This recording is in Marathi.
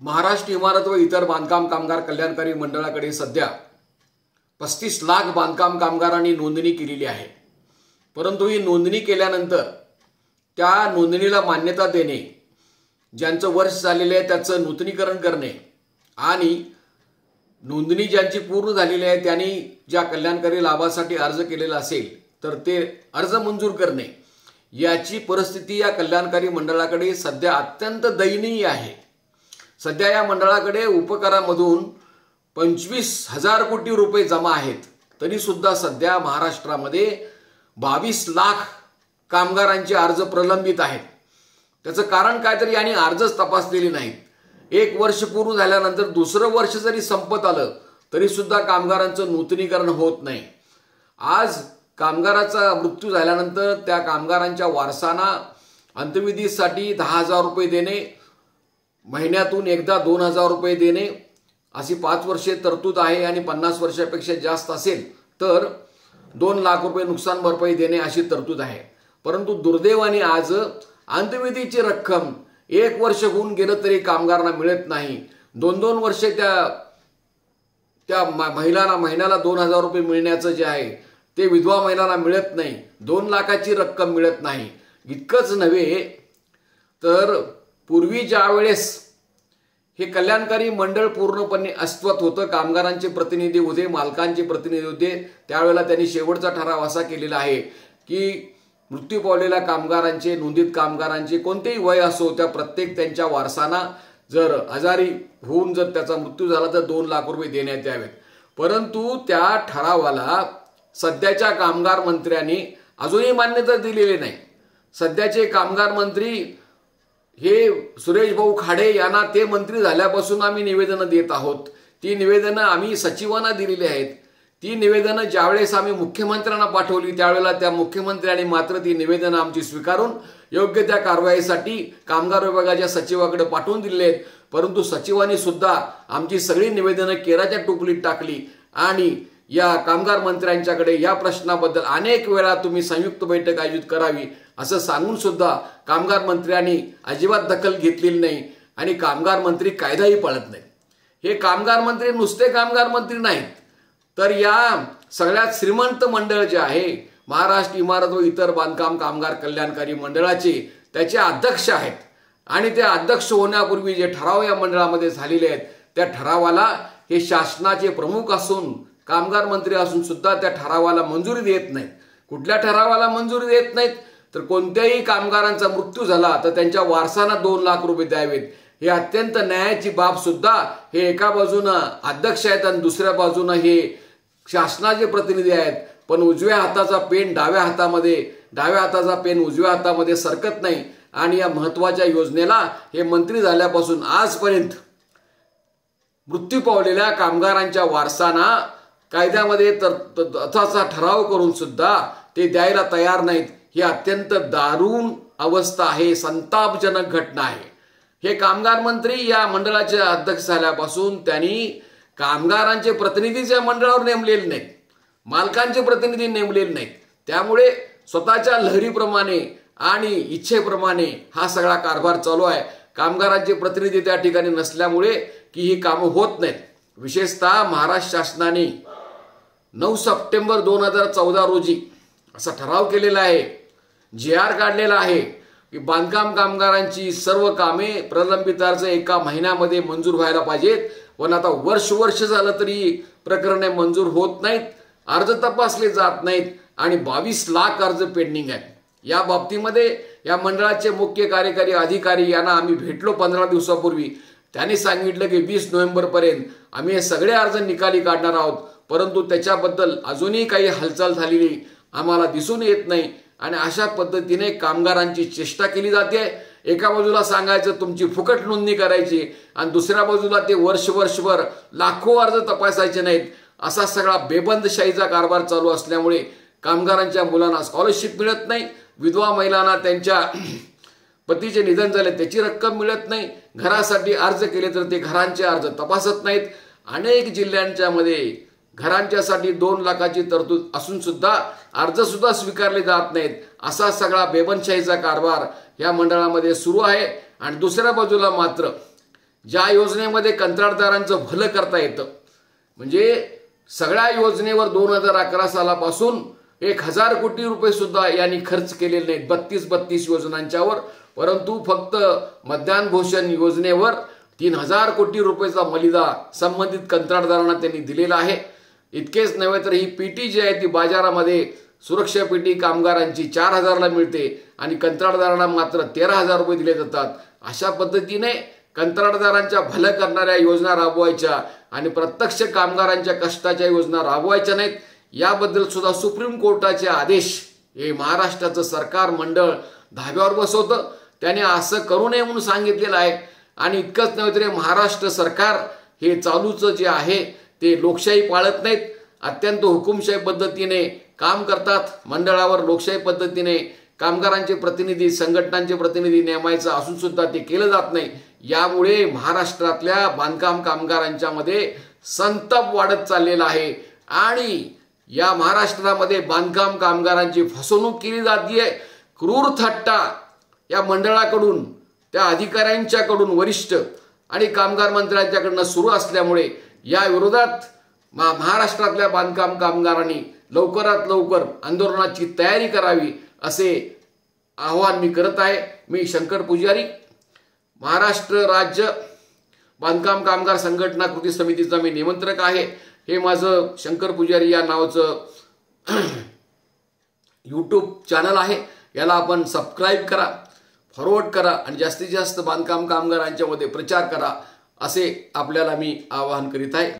महाराष्ट्र इमारत व इतर बांधकाम कामगार कल्याणकारी मंडळाकडे सध्या 35 लाख बांधकाम कामगारांनी नोंदणी केलेली आहे। परंतु ही नोंदणी केल्यानंतर त्या नोंदणीला मान्यता देणे, ज्यांचं वर्ष झालेले आहे त्याचं नूतनीकरण करणे आणि नोंदणी ज्यांची पूर्ण झालेली आहे त्यांनी ज्या कल्याणकारी लाभासाठी अर्ज केलेला असेल तर ते अर्ज मंजूर करणे, याची परिस्थिती या कल्याणकारी मंडळाकडे सध्या अत्यंत दयनीय आहे। सध्या या मंडळाकडे उपकरामधून 25,000 कोटी रुपये जमा आहेत, तरी सुद्धा सध्या महाराष्ट्रामध्ये 22 लाख कामगारांचे अर्ज प्रलंबित आहेत। त्याचं कारण काय तर यांनी अर्जच तपासलेले नाहीत। एक वर्ष पूर्ण झाल्यानंतर दुसरं वर्ष जरी संपत आलं तरी सुद्धा कामगारांचं नूतनीकरण होत नाही। आज कामगाराचा मृत्यू झाल्यानंतर त्या कामगारांच्या वारसांना अंत्यविधीसाठी 10,000 रुपये देणे, महिन्यातून एकदा 2,000 रुपये देणे, अशी 5 वर्षे तरतूद आहे आणि 50 वर्षापेक्षा जास्त असेल तर 2 लाख रुपये नुकसान भरपाई देणे अशी तरतूद आहे। परंतु दुर्दैवाने आज अंत्यविधीची रक्कम 1 वर्ष होऊन गेलं तरी कामगारांना मिळत नाही। 2-2 वर्षे त्या महिन्याला 2,000 रुपये मिळण्याचं जे आहे ते विधवा महिलांना मिळत नाही। 2 लाखाची रक्कम मिळत नाही। इतकंच नव्हे तर पूर्वी ज्या वेळेस हे कल्याणकारी मंडळ पूर्णपणे अस्तित्वात होतं, कामगारांचे प्रतिनिधी होते, मालकांचे प्रतिनिधी होते, त्यावेळेला त्यांनी शेवटचा ठराव असा केलेला आहे की मृत्यू पावलेल्या कामगारांचे, नोंदित कामगारांचे कोणतेही वय असो त्या प्रत्येक त्यांच्या वारसांना जर आजारी होऊन जर त्याचा मृत्यू झाला तर 2 लाख रुपये देण्यात यावेत। परंतु त्या ठरावाला सध्याच्या कामगार मंत्र्यांनी अजूनही मान्यता दिलेली नाही। सध्याचे कामगार मंत्री हे सुरेश भाऊ खाडे यांना ते मंत्री झाल्यापासून आम्ही निवेदनं देत आहोत। ती निवेदनं आम्ही सचिवांना दिलेली आहेत। ती निवेदनं ज्यावेळेस आम्ही मुख्यमंत्र्यांना पाठवली त्यावेळेला त्या मुख्यमंत्र्यांनी मात्र ती निवेदनं आमची स्वीकारून योग्य त्या कारवाईसाठी कामगार विभागाच्या सचिवाकडे पाठवून दिले आहेत। परंतु सचिवांनी सुद्धा आमची सगळी निवेदनं केराच्या टोपलीत टाकली आणि या कामगार मंत्र्यांच्याकडे या प्रश्नाबद्दल अनेक वेळा तुम्ही संयुक्त बैठक आयोजित करावी असं सांगून सुद्धा कामगार मंत्र्यांनी अजिबात दखल घेतलेली नाही आणि कामगार मंत्री कायदाही पाळत नाही। हे कामगार मंत्री नुसते कामगार मंत्री नाहीत तर या सगळ्यात श्रीमंत मंडळ जे आहे महाराष्ट्र इमारत व इतर बांधकाम कामगार कल्याणकारी मंडळाचे त्याचे अध्यक्ष आहेत आणि ते अध्यक्ष होण्यापूर्वी जे ठराव या मंडळामध्ये झालेले आहेत त्या ठरावाला हे शासनाचे प्रमुख असून कामगार मंत्री असून सुद्धा त्या ठरावाला मंजुरी देत नाहीत। कुठल्या ठरावाला मंजुरी देत नाहीत तर कोणत्याही कामगारांचा मृत्यू झाला तर त्यांच्या वारसांना 2 लाख रुपये द्यावेत। हे अत्यंत न्यायाची बाब सुद्धा हे एका बाजूनं अध्यक्ष आहेत आणि दुसऱ्या बाजूनं हे शासनाचे प्रतिनिधी आहेत, पण उजव्या हाताचा पेन डाव्या हातामध्ये, डाव्या हाताचा पेन उजव्या हातामध्ये सरकत नाही आणि या महत्त्वाच्या योजनेला हे मंत्री झाल्यापासून आजपर्यंत मृत्यू पावलेल्या कामगारांच्या वारसांना कायद्यामध्ये असा ठराव करून सुद्धा ते द्यायला तयार नाहीत। ही अत्यंत दारुण अवस्था आहे, संतापजनक घटना आहे। हे कामगार मंत्री या मंडळाचे अध्यक्ष झाल्यापासून त्यांनी कामगारांचे प्रतिनिधीच्या मंडळावर नेमलेले नाहीत, मालकांचे प्रतिनिधी नेमलेले नाहीत। त्यामुळे स्वतःच्या लहरीप्रमाणे आणि इच्छेप्रमाणे हा सगळा कारभार चालू आहे। कामगारांचे प्रतिनिधी त्या ठिकाणी नसल्यामुळे की ही कामं होत नाहीत। विशेषतः महाराष्ट्र शासनाने 9 सप्टेंबर 2014 रोजी असा ठराव केलेला आहे, JR काढलेला आहे की बांधकाम कामगारांची सर्व कामे प्रलंबित अर्ज 1 महिन्यामध्ये मंजूर व्हायला पाहिजेत। पण आता वर्ष झालं तरी प्रकरणे मंजूर होत नाहीत, अर्ज तपासले जात नाहीत आणि 22 लाख अर्ज पेंडिंग आहेत। या बाबतीमध्ये या मंडळाचे मुख्य कार्यकारी अधिकारी यांना आम्ही भेटलो 15 दिवसापूर्वी। त्यांनी सांगितलं की 20 नोव्हेंबरपर्यंत आम्ही हे सगळे अर्ज निकाली काढणार आहोत, परंतु त्याच्याबद्दल अजूनही काही हालचाल झालेली आम्हाला दिसून येत नाही आणि अशा पद्धतीने कामगारांची चेष्टा केली जाते। एका बाजूला सांगायचं तुमची फुकट नोंदणी करायची आणि दुसऱ्या बाजूला ते वर्षभर लाखो अर्ज तपासायचे नाहीत, असा सगळा बेबंदशाहीचा कारभार चालू असल्यामुळे कामगारांच्या मुलांना स्कॉलरशिप मिळत नाही, विधवा महिलांना त्यांच्या पतीचे निधन झाले त्याची रक्कम मिळत नाही, घरासाठी अर्ज केले तर ते घरांचे अर्ज तपासत नाहीत। अनेक जिल्ह्यांच्या मध्ये घरांच्यासाठी 2 लाखाची तरतूद असून सुद्धा अर्ज सुद्धा स्वीकारले जात नाहीत। असा सगळा बेबंदशाहीचा कारभार या मंडळामध्ये सुरू आहे आणि दुसऱ्या बाजूला मात्र ज्या योजनेमध्ये कंत्राटदारांचं भलं करता येतं, म्हणजे सगळ्या योजनेवर 2011 सालापासून 1000 कोटी रुपये सुद्धा यांनी खर्च केलेले नाहीत 32 योजनांच्यावर, परंतु फक्त मध्यान्ह भोजन योजनेवर 3000 कोटी रुपयाचा मलिदा संबंधित कंत्राटदारांना त्यांनी दिलेला आहे। इतकेच नव्हे तर ही पीटी जी आहे ती बाजारामध्ये सुरक्षा पीटी कामगारांची 4000ला मिळते आणि कंत्राटदारांना मात्र 13000 रुपये दिले जातात। अशा पद्धतीने कंत्राटदारांच्या भलं करणाऱ्या योजना राबवायच्या आणि प्रत्यक्ष कामगारांच्या कष्टाच्या योजना राबवायच्या नाहीत, याबद्दल सुद्धा सुप्रीम कोर्टाचे आदेश हे महाराष्ट्राचं सरकार मंडळ धाब्यावर बसवतं। त्याने असं करू नये म्हणून सांगितलेलं आहे। आणि इतकंच नव्हे तर महाराष्ट्र सरकार हे चालूचं जे आहे ते लोकशाही पाळत नाहीत, अत्यंत हुकुमशाही पद्धतीने काम करतात। मंडळावर लोकशाही पद्धतीने कामगारांचे प्रतिनिधी, संघटनांचे प्रतिनिधी नेमायचं असून सुद्धा ते केलं जात नाही। यामुळे महाराष्ट्रातल्या बांधकाम कामगारांच्या मध्ये संताप वाढत चाललेला आहे आणि या महाराष्ट्रामध्ये बांधकाम कामगारांची फसवणूक केली जाते। क्रूर थट्टा या मंडळाकडून, त्या अधिकाऱ्यांच्याकडून, वरिष्ठ आणि कामगार मंत्र्यांच्याकडून सुरू असल्यामुळे या विरोधात महाराष्ट्रातल्या बांधकाम कामगारांनी लवकरात लवकर आंदोलनाची तयारी करावी असे आवाहन मी करत आहे। मी शंकर पुजारी, महाराष्ट्र राज्य बांधकाम कामगार संघटना कृती समितीचा मी निमंत्रक आहे। हे माझं शंकर पुजारी या नावाचं YouTube चॅनल आहे, याला आपण सबस्क्राईब करा, फॉरवर्ड करा आणि जास्तीत जास्त बांधकाम कामगारांच्या मध्ये प्रचार करा असे आपल्याला मी आवाहन करीत आहे।